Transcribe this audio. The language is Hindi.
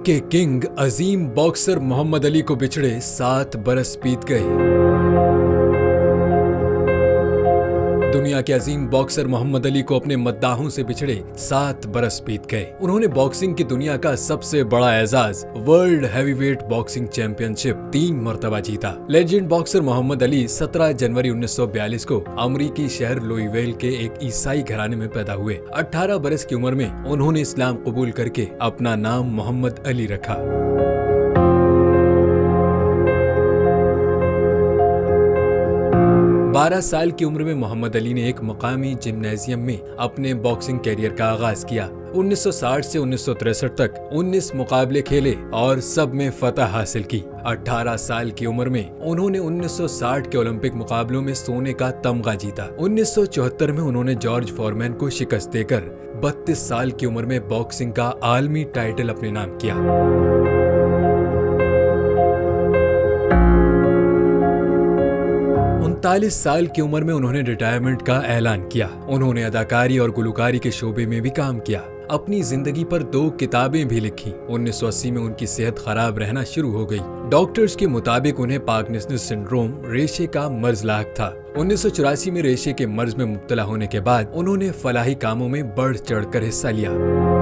के किंग अजीम बॉक्सर मोहम्मद अली को बिछड़े 7 बरस बीत गए। दुनिया के अजीम बॉक्सर मोहम्मद अली को अपने मद्दाहों से बिछड़े 7 बरस बीत गए। उन्होंने बॉक्सिंग की दुनिया का सबसे बड़ा एजाज वर्ल्ड हैवीवेट बॉक्सिंग चैंपियनशिप 3 मर्तबा जीता। लेजेंड बॉक्सर मोहम्मद अली 17 जनवरी 1942 को अमरीकी शहर लुइविल के एक ईसाई घराने में पैदा हुए। 18 बरस की उम्र में उन्होंने इस्लाम कबूल करके अपना नाम मोहम्मद अली रखा। बारह साल की उम्र में मोहम्मद अली ने एक मकामी जिम्नेजियम में अपने बॉक्सिंग कैरियर का आगाज किया। 1960 से 1963 तक 19 मुकाबले खेले और सब में फतह हासिल की। 18 साल की उम्र में उन्होंने 1960 के ओलंपिक मुकाबलों में सोने का तमगा जीता। 1974 में उन्होंने जॉर्ज फॉरमैन को शिकस्त देकर 32 साल की उम्र में बॉक्सिंग का आलमी टाइटल अपने नाम किया। 39 साल की उम्र में उन्होंने रिटायरमेंट का ऐलान किया। उन्होंने अदाकारी और गुलकारी के शोबे में भी काम किया। अपनी जिंदगी पर 2 किताबें भी लिखी। 1980 में उनकी सेहत खराब रहना शुरू हो गई। डॉक्टर्स के मुताबिक उन्हें पार्किंसंस सिंड्रोम रेशे का मर्ज लाक था। 1984 में रेशे के मर्ज में मुब्तला होने के बाद उन्होंने फलाही कामों में बढ़ चढ़कर हिस्सा लिया।